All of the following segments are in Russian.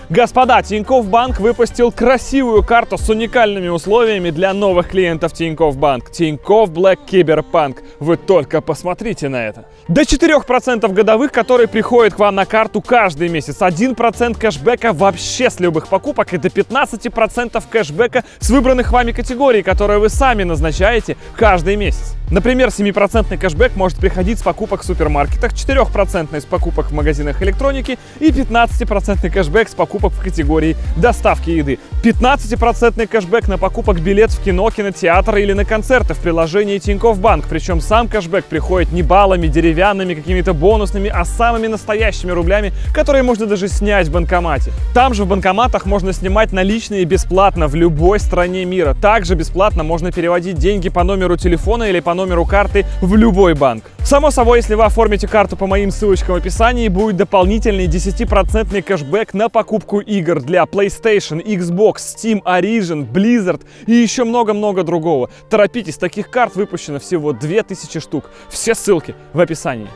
Господа, Тинькофф Банк выпустил красивую карту с уникальными условиями для новых клиентов Тинькофф Банк. Тинькофф Black Киберпанк. Вы только посмотрите на это. До 4% годовых, которые приходят к вам на карту каждый месяц. 1% кэшбэка вообще с любых покупок и до 15% кэшбэка с выбранных вами категорий, которые вы сами назначаете каждый месяц. Например, 7% кэшбэк может приходить с покупок в супермаркетах, 4% с покупок в магазинах электроники и 15% кэшбэк с покупок в категории доставки еды. 15% кэшбэк на покупок билет в кино, кинотеатр или на концерты в приложении Тинькофф Банк. Причем сам кэшбэк приходит не баллами, деревянными, какими-то бонусными, а самыми настоящими рублями, которые можно даже снять в банкомате. Там же в банкоматах можно снимать наличные бесплатно в любой стране мира. Также бесплатно можно переводить деньги по номеру телефона или по номеру карты в любой банк. Само собой, если вы оформите карту по моим ссылочкам в описании, будет дополнительный 10% кэшбэк на покупку игр для PlayStation, Xbox, Steam, Origin, Blizzard и еще много-много другого. Торопитесь, таких карт выпущено всего 2000 штук. Все ссылки в описании.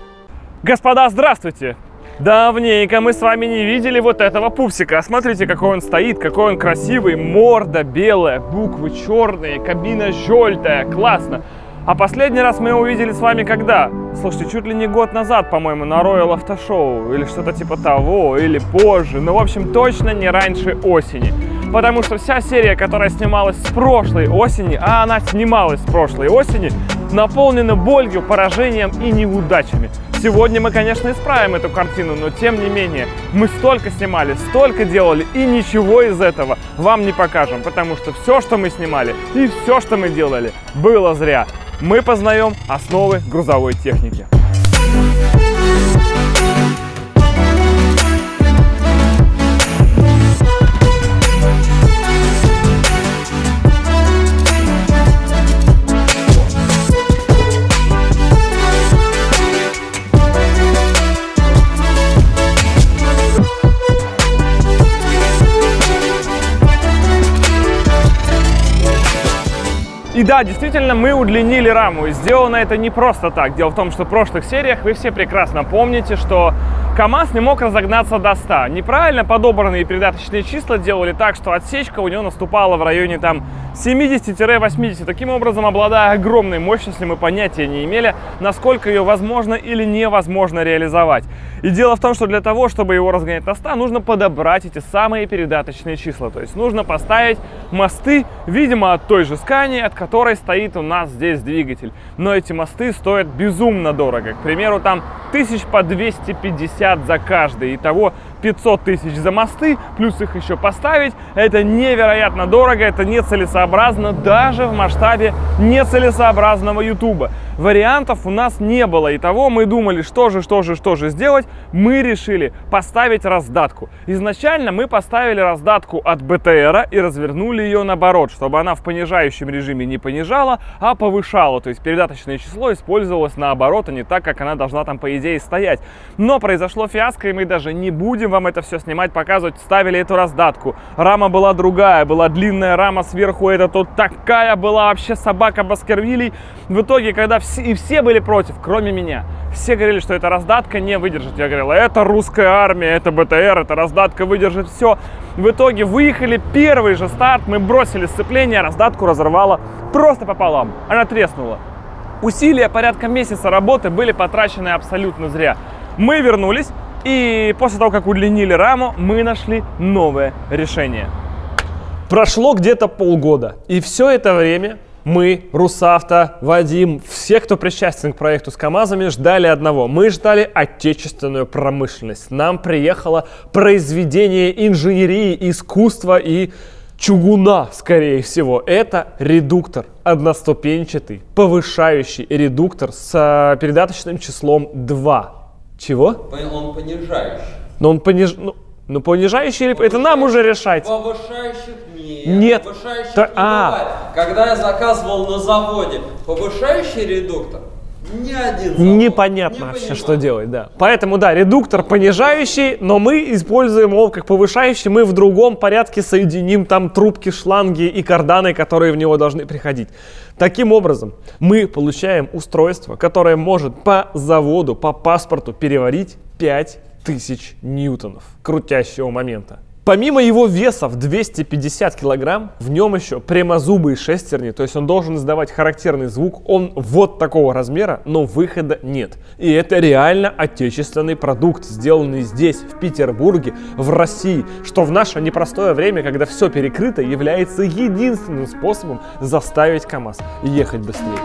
Господа, здравствуйте! Давненько мы с вами не видели вот этого пупсика. Смотрите, какой он стоит, какой он красивый. Морда белая, буквы черные, кабина желтая. Классно! А последний раз мы его увидели с вами когда? Слушайте, чуть ли не год назад, по-моему, на Royal Auto Show. Или что-то типа того, или позже. Ну, в общем, точно не раньше осени. Потому что вся серия, которая снималась с прошлой осени, а она снималась с прошлой осени, наполнена болью, поражением и неудачами. Сегодня мы, конечно, исправим эту картину, но тем не менее, мы столько снимали, столько делали, и ничего из этого вам не покажем. Потому что все, что мы снимали, и все, что мы делали, было зря. Мы познаем основы грузовой техники. И да, действительно, мы удлинили раму, и сделано это не просто так. Дело в том, что в прошлых сериях вы все прекрасно помните, что КамАЗ не мог разогнаться до 100. Неправильно подобранные передаточные числа делали так, что отсечка у него наступала в районе там 70-80. Таким образом, обладая огромной мощностью, мы понятия не имели, насколько ее возможно или невозможно реализовать. И дело в том, что для того, чтобы его разгонять на 100, нужно подобрать эти самые передаточные числа. То есть нужно поставить мосты, видимо, от той же Scania, от которой стоит у нас здесь двигатель. Но эти мосты стоят безумно дорого. К примеру, там 1000 по 250 за каждый. Итого 500 тысяч за мосты, плюс их еще поставить. Это невероятно дорого, это нецелесообразно даже в масштабе нецелесообразного ютуба. Вариантов у нас не было. Итого мы думали, что же сделать. Мы решили поставить раздатку. Изначально мы поставили раздатку от БТРа и развернули ее наоборот, чтобы она в понижающем режиме не понижала, а повышала. То есть передаточное число использовалось наоборот, а не так, как она должна там по идее стоять. Но произошло фиаско, и мы даже не будем вам это все снимать, показывать. Ставили эту раздатку. Рама была другая, была длинная рама сверху. Это тут такая была вообще собака Баскервилей. В итоге, когда все были против, кроме меня, все говорили, что эта раздатка не выдержит. Я говорил, это русская армия, это БТР, эта раздатка выдержит все. В итоге выехали, первый же старт, мы бросили сцепление, раздатку разорвало просто пополам. Она треснула. Усилия порядка месяца работы были потрачены абсолютно зря. Мы вернулись, и после того, как удлинили раму, мы нашли новое решение. Прошло где-то полгода, и все это время мы, Русавто, Вадим, все, кто причастен к проекту с КамАЗами, ждали одного. Мы ждали отечественную промышленность. Нам приехало произведение инженерии, искусства и чугуна, скорее всего. Это редуктор, одноступенчатый, повышающий редуктор с передаточным числом 2. Чего? Он понижающий. Но он понижающий, это нам уже решать. Повышающих нет. Повышающих не бывает. Когда я заказывал на заводе повышающий редуктор, ни один завод непонятно вообще, что делать, да. Поэтому, да, редуктор понижающий, но мы используем его как повышающий. Мы в другом порядке соединим там трубки, шланги и карданы, которые в него должны приходить. Таким образом, мы получаем устройство, которое может по заводу, по паспорту переварить 5000 ньютонов крутящего момента. Помимо его веса в 250 килограмм, в нем еще прямозубые шестерни, то есть он должен издавать характерный звук, он вот такого размера, но выхода нет. И это реально отечественный продукт, сделанный здесь, в Петербурге, в России, что в наше непростое время, когда все перекрыто, является единственным способом заставить КамАЗ ехать быстрее.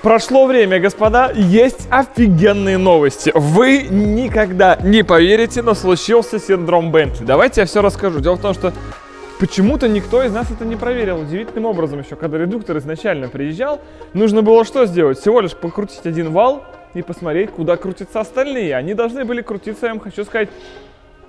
Прошло время, господа, есть офигенные новости. Вы никогда не поверите, но случился синдром Бентли. Давайте я все расскажу. Дело в том, что почему-то никто из нас это не проверил. Удивительным образом еще, когда редуктор изначально приезжал, нужно было что сделать? Всего лишь покрутить один вал и посмотреть, куда крутятся остальные. Они должны были крутиться, я вам хочу сказать,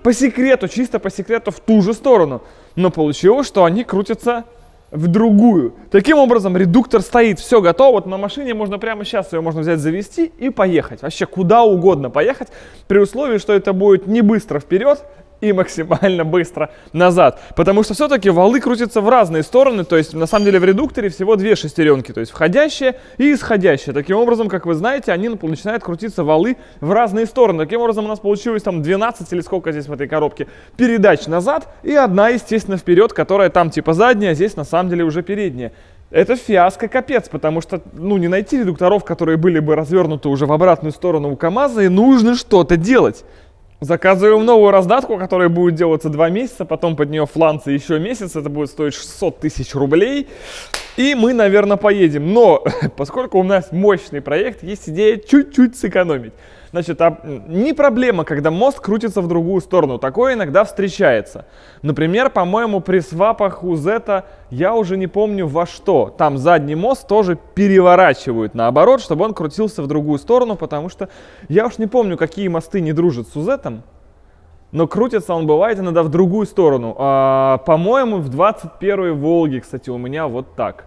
по секрету, чисто по секрету, в ту же сторону. Но получилось, что они крутятся в другую. Таким образом, редуктор стоит, все готово. Вот на машине можно прямо сейчас ее можно взять, завести и поехать. Вообще куда угодно поехать, при условии, что это будет не быстро вперед и максимально быстро назад. Потому что все-таки валы крутятся в разные стороны. То есть, на самом деле, в редукторе всего две шестеренки. То есть, входящие и исходящие. Таким образом, как вы знаете, они начинают крутиться валы в разные стороны. Таким образом, у нас получилось там 12 или сколько здесь в этой коробке передач назад. И одна, естественно, вперед, которая там типа задняя, а здесь на самом деле уже передняя. Это фиаско капец, потому что, ну, не найти редукторов, которые были бы развернуты уже в обратную сторону у КамАЗа, и нужно что-то делать. Заказываем новую раздатку, которая будет делаться 2 месяца, потом под нее фланцы еще месяц, это будет стоить 600 тысяч рублей, и мы, наверное, поедем. Но, поскольку у нас мощный проект, есть идея чуть-чуть сэкономить. Значит, не проблема, когда мост крутится в другую сторону, такое иногда встречается. Например, по-моему, при свапах у Z, я уже не помню во что, там задний мост тоже переворачивают наоборот, чтобы он крутился в другую сторону, потому что я уж не помню, какие мосты не дружат с UZ, но крутится он бывает иногда в другую сторону. По-моему, в 21-й Волге, кстати, у меня вот так.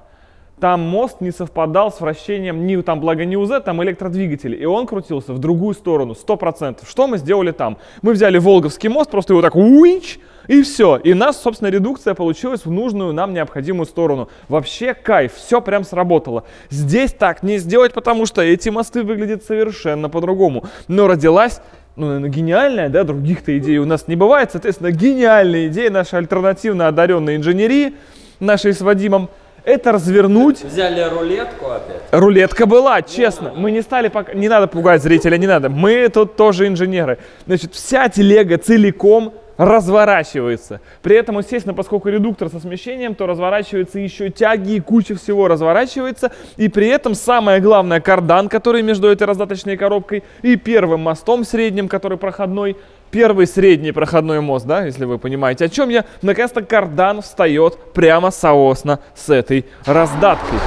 Там мост не совпадал с вращением, там благо не УЗ, там электродвигатели, и он крутился в другую сторону, 100%. Что мы сделали там? Мы взяли Волговский мост, просто его так уинч, и все. И у нас, собственно, редукция получилась в нужную нам необходимую сторону. Вообще кайф, все прям сработало. Здесь так не сделать, потому что эти мосты выглядят совершенно по-другому. Но родилась, ну, наверное, гениальная, да, других-то идей у нас не бывает, соответственно, гениальная идея нашей альтернативно одаренной инженерии, нашей с Вадимом, это развернуть. Взяли рулетку опять. Рулетка была, честно. Мы не стали пока. Не надо пугать зрителя, не надо. Мы тут тоже инженеры. Значит, вся телега целиком разворачивается. При этом, естественно, поскольку редуктор со смещением, то разворачиваются еще тяги и куча всего разворачивается. И при этом самое главное, кардан, который между этой раздаточной коробкой и первым мостом средним, который проходной, первый средний проходной мост, да, если вы понимаете, о чем я, наконец-то кардан встает прямо соосно с этой раздаткой.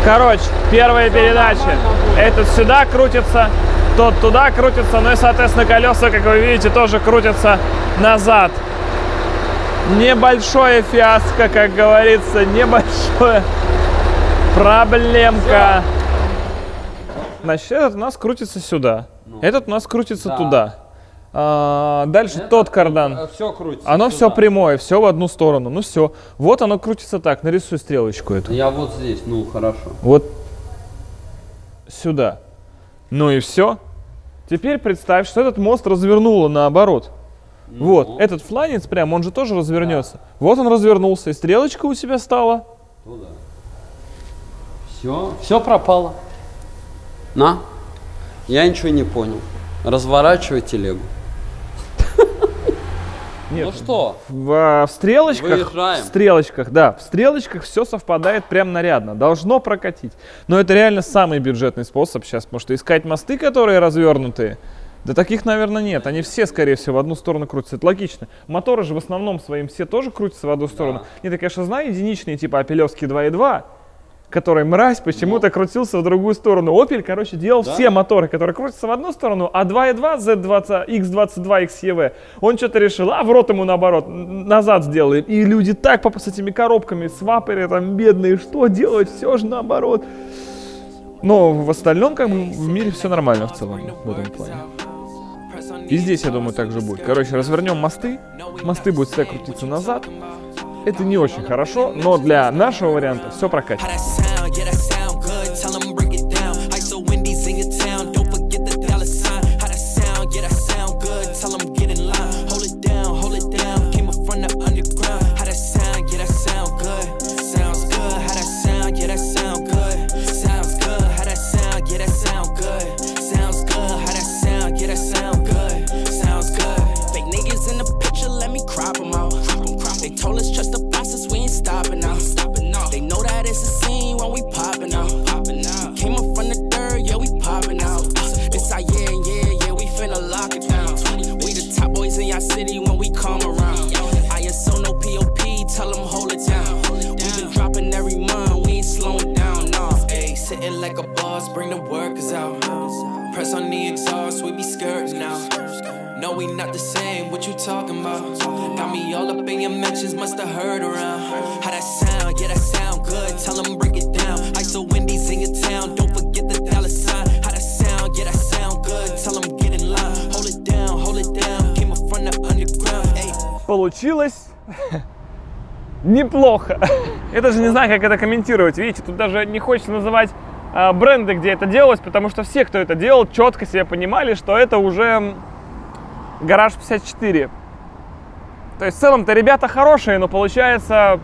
Короче, первая передача. Этот сюда крутится, тот туда крутится, ну и, соответственно, колеса, как вы видите, тоже крутятся назад. Небольшое фиаско, как говорится, небольшое проблемка. Значит, этот у нас крутится сюда, этот у нас крутится туда. Дальше тот кардан. Все крутится. Оно все прямое, все в одну сторону. Ну все. Вот оно крутится так. Нарисуй стрелочку эту. Я вот здесь, ну хорошо. Вот сюда. Ну и все. Теперь представь, что этот мост развернуло наоборот. Вот, этот фланец прям, он же тоже развернется. Да. Вот он развернулся, и стрелочка у тебя стала. Туда. Все пропало. На. Я ничего не понял. Разворачивай телегу. Нет, ну что? В стрелочках, выезжаем. В стрелочках все совпадает прям нарядно. Должно прокатить. Но это реально самый бюджетный способ сейчас, потому что искать мосты, которые развернутые, да таких, наверное, нет. Они все, скорее всего, в одну сторону крутятся. Это логично. Моторы же в основном своим все тоже крутятся в одну сторону. Нет, я, конечно, знаю единичные, типа Опелевский 2.2, который, мразь, почему-то крутился в другую сторону. Opel, короче, делал все моторы, которые крутятся в одну сторону, а 2.2 Z20, X22, XEV, он что-то решил, а в рот ему наоборот, назад сделали. И люди так с этими коробками, сваперы там бедные, что делать, все же наоборот. Но в остальном, как бы, в мире все нормально в целом, в этом плане. И здесь, я думаю, так же будет. Короче, развернем мосты, мосты будут всегда крутиться назад. Это не очень хорошо, но для нашего варианта все прокатит. Получилось неплохо. Я даже не знаю, как это комментировать. Видите, тут даже не хочется называть бренды, где это делалось, потому что все, кто это делал, четко себе понимали, что это уже Гараж 54. То есть в целом-то ребята хорошие, но получается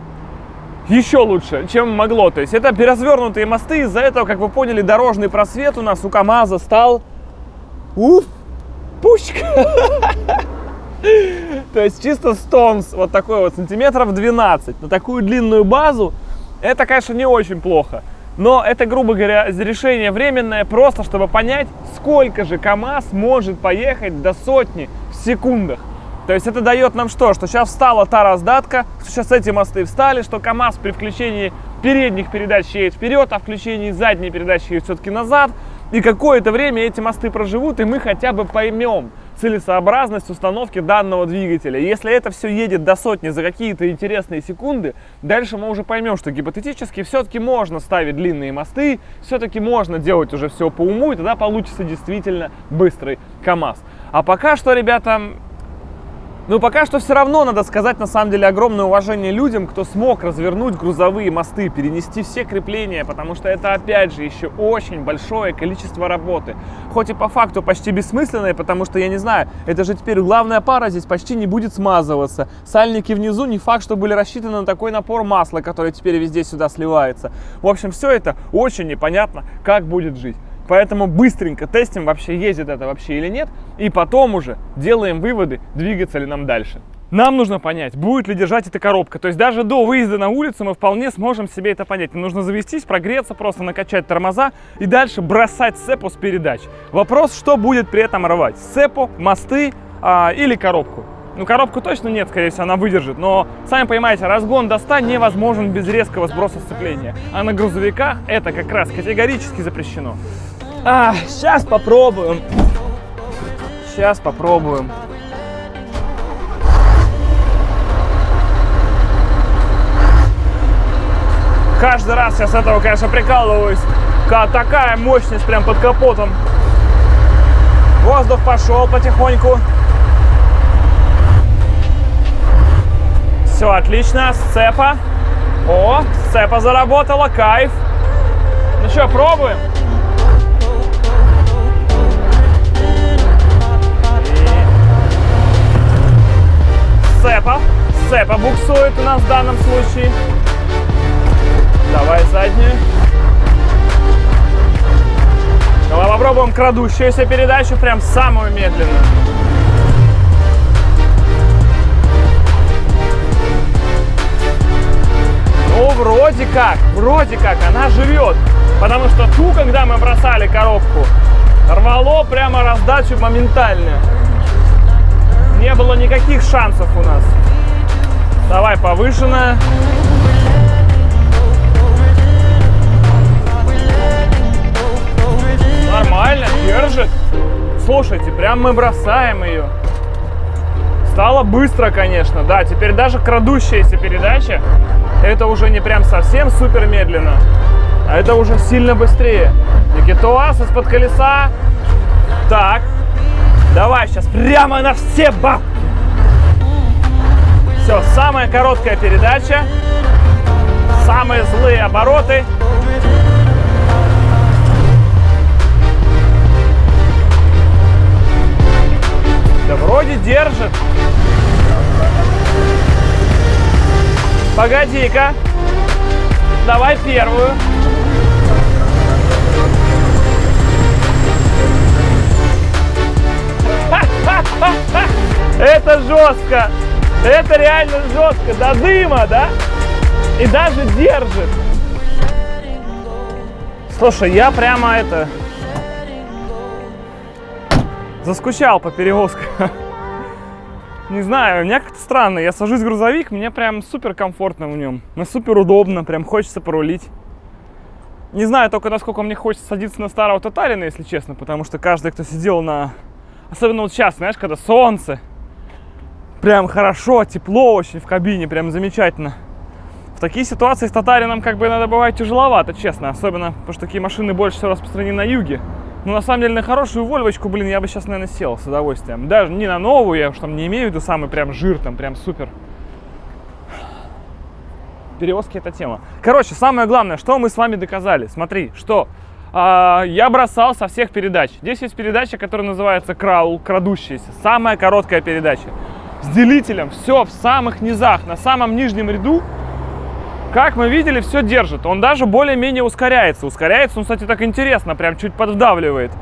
еще лучше, чем могло. То есть это развернутые мосты, из-за этого, как вы поняли, дорожный просвет у нас у КамАЗа стал... пучка! То есть чисто стонс, вот такой вот, сантиметров 12. На такую длинную базу, это, конечно, не очень плохо. Но это, грубо говоря, решение временное, просто чтобы понять, сколько же КамАЗ может поехать до 100 в секундах. То есть это дает нам что? Что сейчас встала та раздатка, что сейчас эти мосты встали, что КамАЗ при включении передних передач едет вперед, а включении задней передачи едет все-таки назад. И какое-то время эти мосты проживут, и мы хотя бы поймем целесообразность установки данного двигателя. Если это все едет до 100 за какие-то интересные секунды, дальше мы уже поймем, что гипотетически все-таки можно ставить длинные мосты, все-таки можно делать уже все по уму, и тогда получится действительно быстрый КамАЗ. А пока что, ребята... Ну, пока что все равно надо сказать, на самом деле, огромное уважение людям, кто смог развернуть грузовые мосты, перенести все крепления, потому что это, опять же, еще очень большое количество работы. Хоть и по факту почти бессмысленное, потому что, я не знаю, это же теперь главная пара здесь почти не будет смазываться. Сальники внизу не факт, что были рассчитаны на такой напор масла, который теперь везде сюда сливается. В общем, все это очень непонятно, как будет жить. Поэтому быстренько тестим, вообще ездит это вообще или нет, и потом уже делаем выводы, двигаться ли нам дальше. Нам нужно понять, будет ли держать эта коробка. То есть даже до выезда на улицу мы вполне сможем себе это понять. Нам нужно завестись, прогреться, просто накачать тормоза и дальше бросать цепу с передач. Вопрос, что будет при этом рвать? Цепу, мосты или коробку? Ну, коробку точно нет, скорее всего, она выдержит. Но, сами понимаете, разгон до 100 невозможен без резкого сброса сцепления. А на грузовиках это как раз категорически запрещено. Сейчас попробуем. Сейчас попробуем. Каждый раз я с этого, конечно, прикалываюсь. Такая мощность прям под капотом. Воздух пошел потихоньку. Все отлично. Сцепа. О, сцепа заработала. Кайф. Ну что, пробуем? сцепа. Сцепа буксует у нас в данном случае. Давай заднюю. Давай попробуем крадущуюся передачу, прям самую медленную. Ну, вроде как, она живет. Потому что ту, когда мы бросали коробку, рвало прямо раздачу моментально. Не было никаких шансов у нас. Давай повышенная. Нормально, держит. Слушайте, прям мы бросаем ее. Стало быстро, конечно, да. Теперь даже крадущаяся передача, это уже не прям совсем супер медленно, а это уже сильно быстрее. Никитос из-под колеса. Так, давай сейчас прямо на все бабки. Все, самая короткая передача, самые злые обороты. Да вроде держит. Погоди-ка. Давай первую. Это жестко. Это реально жестко. До дыма, да? И даже держит. Слушай, я прямо заскучал по перевозкам. Не знаю, у меня как-то странно. Я сажусь в грузовик, мне прям супер комфортно в нем. Мне супер удобно, прям хочется порулить. Не знаю только, насколько мне хочется садиться на старого татарина, если честно, потому что каждый, кто сидел на... Особенно вот сейчас, знаешь, когда солнце, прям хорошо, тепло очень в кабине, прям замечательно. В такие ситуации с татарином как бы иногда бывает тяжеловато, честно. Особенно, потому что такие машины больше всего распространены на юге. Но на самом деле на хорошую вольвочку, блин, я бы сейчас, наверное, сел с удовольствием. Даже не на новую, я уж там не имею в виду самый прям жир, там прям супер. Перевозки — это тема. Короче, самое главное, что мы с вами доказали. Смотри, что я бросал со всех передач. Здесь есть передача, которая называется краул, крадущаяся. Самая короткая передача. С делителем, все в самых низах, на самом нижнем ряду. Как мы видели, все держит. Он даже более-менее ускоряется. Ускоряется он, кстати, так интересно, прям чуть подвдавливает.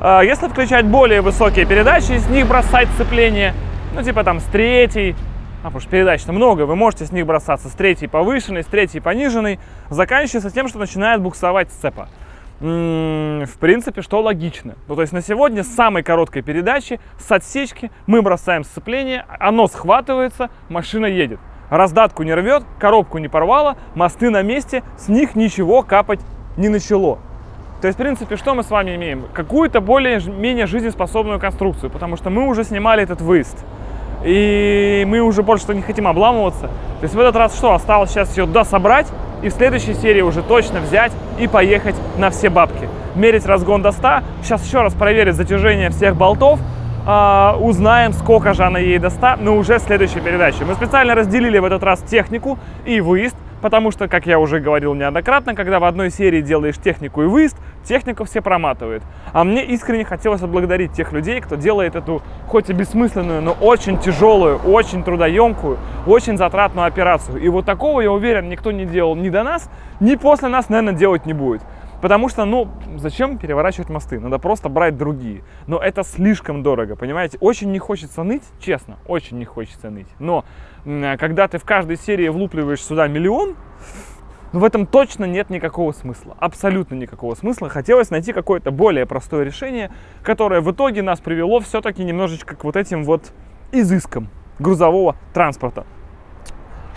Если включать более высокие передачи, с них бросать сцепление, ну, типа там с третьей, потому что передач-то много, вы можете с них бросаться с третьей повышенной, с третьей пониженной, заканчивается тем, что начинает буксовать сцепа. В принципе, что логично. Ну, то есть на сегодня с самой короткой передачи, с отсечки, мы бросаем сцепление, оно схватывается, машина едет. Раздатку не рвет, коробку не порвало, мосты на месте, с них ничего капать не начало. То есть, в принципе, что мы с вами имеем? Какую-то более-менее жизнеспособную конструкцию, потому что мы уже снимали этот выезд. И мы уже больше не хотим обламываться. То есть в этот раз что? Осталось сейчас ее дособрать и в следующей серии уже точно взять и поехать на все бабки. Мерить разгон до 100. Сейчас еще раз проверить затяжение всех болтов. Узнаем, сколько же она едет до 100, но уже в следующей передаче. Мы специально разделили в этот раз технику и выезд, потому что, как я уже говорил неоднократно, когда в одной серии делаешь технику и выезд, технику все проматывают. А мне искренне хотелось отблагодарить тех людей, кто делает эту, хоть и бессмысленную, но очень тяжелую, очень трудоемкую, очень затратную операцию. И вот такого, я уверен, никто не делал ни до нас, ни после нас, наверное, делать не будет. Потому что, ну, зачем переворачивать мосты? Надо просто брать другие. Но это слишком дорого, понимаете? Очень не хочется ныть, честно, очень не хочется ныть. Но когда ты в каждой серии влупливаешь сюда миллион, ну, в этом точно нет никакого смысла. Абсолютно никакого смысла. Хотелось найти какое-то более простое решение, которое в итоге нас привело все-таки немножечко к вот этим вот изыскам грузового транспорта.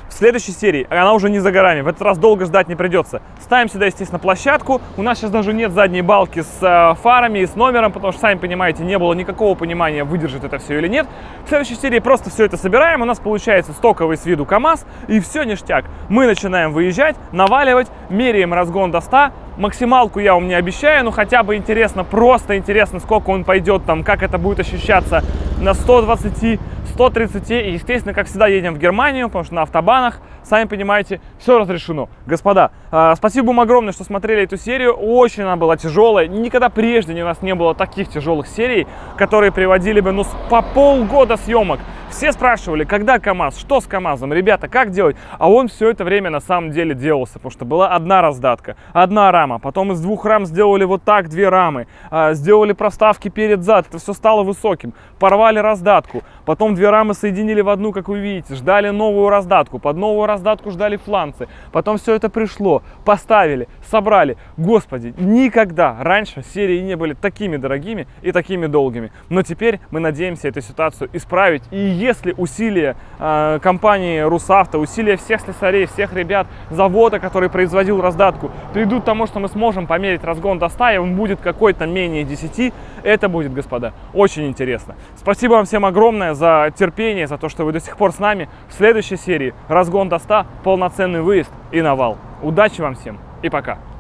В следующей серии, она уже не за горами, в этот раз долго ждать не придется. Ставим сюда, естественно, площадку. У нас сейчас даже нет задней балки с фарами и с номером, потому что, сами понимаете, не было никакого понимания, выдержит это все или нет. В следующей серии просто все это собираем, у нас получается стоковый с виду КАМАЗ, и все ништяк. Мы начинаем выезжать, наваливать, меряем разгон до 100. Максималку я вам не обещаю, но хотя бы интересно, просто интересно, сколько он пойдет там, как это будет ощущаться на 120, 130, и, естественно, как всегда, едем в Германию, потому что на автобанах, сами понимаете, все разрешено. Господа, спасибо вам огромное, что смотрели эту серию, очень она была тяжелая, никогда прежде у нас не было таких тяжелых серий, которые приводили бы, ну, по полгода съемок. Все спрашивали, когда КамАЗ, что с КамАЗом, ребята, как делать? А он все это время на самом деле делался, потому что была одна раздатка, одна рама, потом из 2 рам сделали вот так 2 рамы, сделали проставки перед-зад, это все стало высоким, порвали раздатку, потом 2 рамы соединили в одну, как вы видите, ждали новую раздатку, под новую раздатку ждали фланцы, потом все это пришло, поставили, собрали. Господи, никогда раньше серии не были такими дорогими и такими долгими, но теперь мы надеемся эту ситуацию исправить, и если усилия компании Русавто, усилия всех слесарей, всех ребят завода, который производил раздатку, придут к тому, что мы сможем померить разгон до 100, и он будет какой-то менее 10, это будет, господа, очень интересно. Спасибо вам всем огромное за терпение, за то, что вы до сих пор с нами. В следующей серии разгон до 100, полноценный выезд и навал. Удачи вам всем и пока!